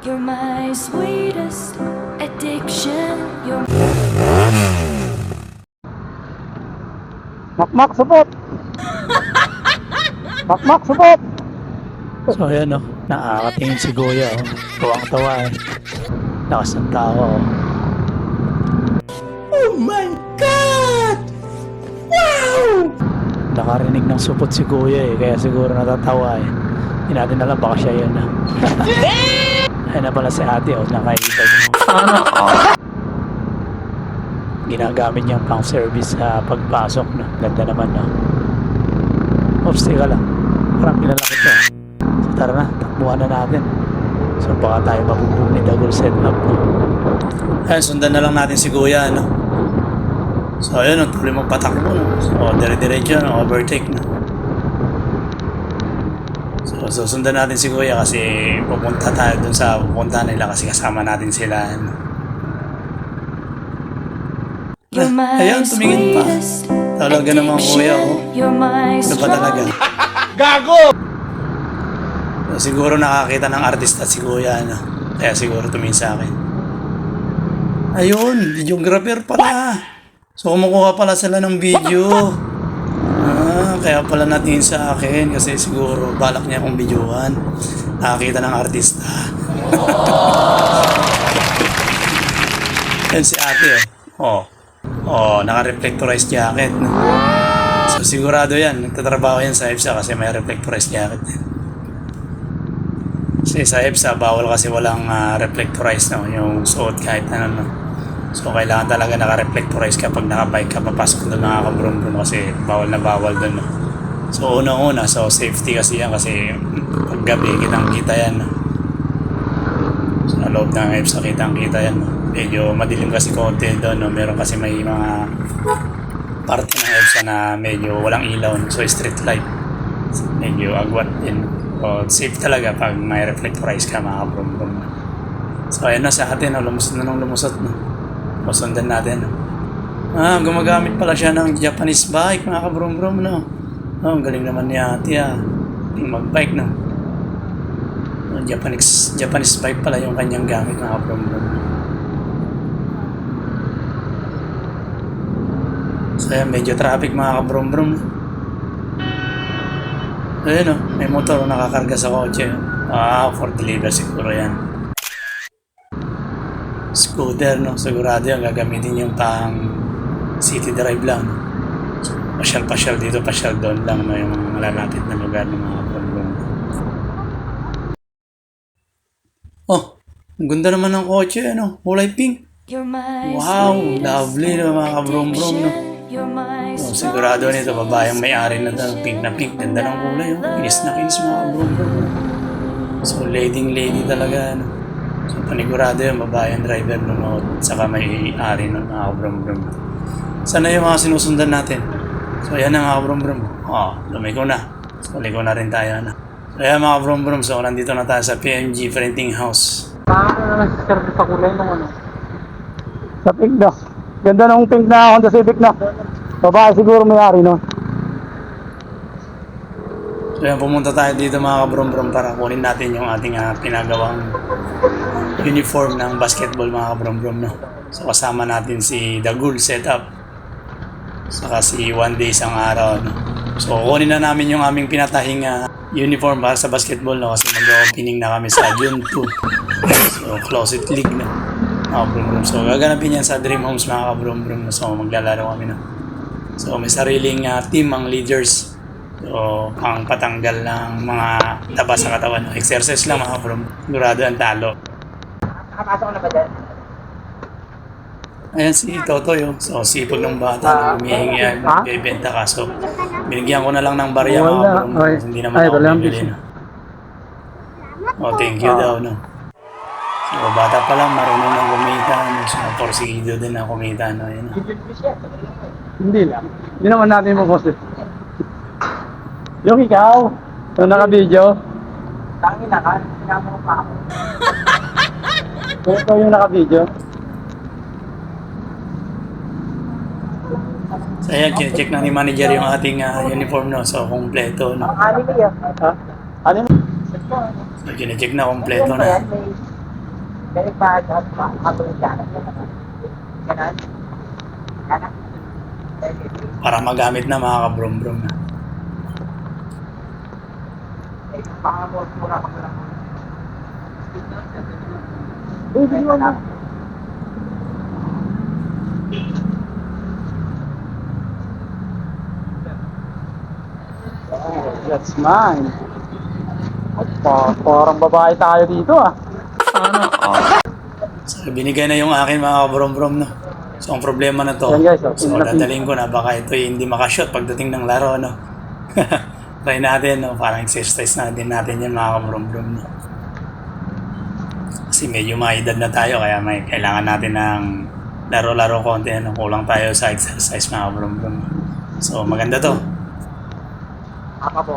You're my sweetest addiction. You're Makmak, supot! Makmak, supot! So ayan o, nakakatingin si Goya o. Tuwang-tawa eh. Lakas ng tao o. Oh my God! Wow! Nakarinig ng supot si Goya eh, kaya siguro natatawa eh. Hindi natin alam, baka siya yan na. Ayan na pala si ate o, nakaibag. Ginagamit niyang pang service sa pagpasok no. Ganda naman no. Oops, teka lang. Parang pinalakit na. So tara na, takbuhan na natin. So baka tayo mabubog ni Dagol setup no. Ayan, sundan na lang natin si Kuya no. So ayun, no, tuloy magpatakbo no. So dire-diretso no, overtake no. So sundan natin si Kuya kasi pupunta tayo dun sa pupunta nila kasi kasama natin sila no. You're my Ayan, tumingin pa. sweetest Talaga namang Kuya oh. You're my Ano ba talaga? Gago! So, siguro nakakita ng artista si Kuya ano. Kaya siguro tumingin sa akin. Ayun, videographer pala. So kumukuha pala sila ng video. Kaya pala natingin sa akin kasi siguro balak niya akong videohan. Nakakita ng artista. Yan si ate oh. Oh, naka-reflectorized jacket. No? So sigurado yan, nagtatrabaho yan sa EPSA kasi may reflectorized jacket. Kasi sa EPSA, bawal kasi walang reflectorized no? Yung suot kahit ano. No? So kailangan talaga naka-reflectorize kapag nakabike ka, papasok doon nakaka-brum-brum kasi bawal na bawal doon. No? So una-una, so safety kasi yan kasi pag gabi kitang-kita yan. No? Sa loob ng EPSA kitang-kita yan. No? Medyo madilim kasi konti doon. No? Meron kasi may mga parte ng EPSA na medyo walang ilaw. No? So street light. Medyo agwat din. So safe talaga pag may reflectorize ka makaka-brum-brum. No? So ayan na sa atin. No? Lumusot na nung lumusot. No? Masundan natin. Gumagamit pala siya ng Japanese bike, mga kabrum-brum, no? Ang galing naman ni ate, yung mag-bike, no? Japanese bike pala yung kanyang gamit, mga kabrum-brum. So, ayan, medyo traffic, mga kabrum-brum. So, ayan, no? May motor nakakarga sa kotse. For deliver siguro yan. Scooter, no? Sigurado yan, gagamitin yung pang city drive lang. No? Pasyal-pasyal dito, pasyal doon lang, no? Yung mga malalapit na lugar ng mga brum-brum. Oh, ang ganda naman ng kotse, ano? Kulay pink. You're my Wow, sweetest lovely na mga kabrum-brum, no? You're my Oh, sigurado nito, babayang may-ari na ito, pink na pink. Ganda ng kulay, oh. Kinis na kinis mga kabrum-brum. So, lady talaga, no? So, panigurado yung babae ang driver nun saka may-ari nun mga kabrum-brum. Sana yung mga sinusundan natin. So, ayan na mga kabrum-brum. Lumiko na. So, liko na rin tayo na. So, ayan mga kabrum-brum. So, nandito na tayo sa PMG Printing House. Paano na lang service sa kulay nung ano? Sa pink na. Ganda ng pink na Honda Civic na. Babae siguro may-ari no? So, ayan, pumunta tayo dito mga kabrum-brum para kunin natin yung ating pinagawang uniform ng basketball mga kabrum-brum, no? So kasama natin si Dagul Setup saka si One Day Isang Araw, no? So kunin na namin yung aming pinatahing uniform para sa basketball, no? Kasi mag-opening na kami sa June 2. So closet league na mga kabrum-brum. So gaganapin yan sa Dream Homes mga kabrum-brum, no? So maglalaro kami, no? So may sariling team ang leaders. So ang patanggal ng mga taba sa katawan, no? Exercise lang mga kabrum. Sigurado ang talo. Nakapasok na ba dyan? Ayan si Totoy, oh. So sipag ng bata, humihingi yan, bibenta ka. So binigyan ko na lang ng barya mga kabrum. Hindi naman ako bibili, no? Oh, thank you daw, no? So bata pa lang, marunong nang kumita, no? So porsigido din na kumita, no? Ayan, no? Hindi lang. Hindi naman natin mo post it. Yung ikaw, yung naka-video. Tangin na ka, sinama mo pa ako. Ito yung naka-video. So ayan, check na ni manager yung ating uniform, no? So kompleto, no? Anime yan. Ha? Anime? So check na kompleto na. Kaya pa, matulog ka. Ganon? Ganon? Para magamit na mga kabrum-brum na. Mura ka mo lang. Video na. Oh, that's mine. Parang babae tayo dito ah. So, binigay na yung akin mga kabrum-brum no. So, ang problema na to. Yan guys, oh, So, dadalhin ko na baka ito hindi makashoot pagdating ng laro no. Try natin no. Parang exercise na din natin yan mga kabrum-brum no. Kasi medyo may edad na tayo kaya may kailangan natin ng laro-laro konti ano. Kulang tayo sa exercise mga kabrum-brum. So, maganda to. Ako po.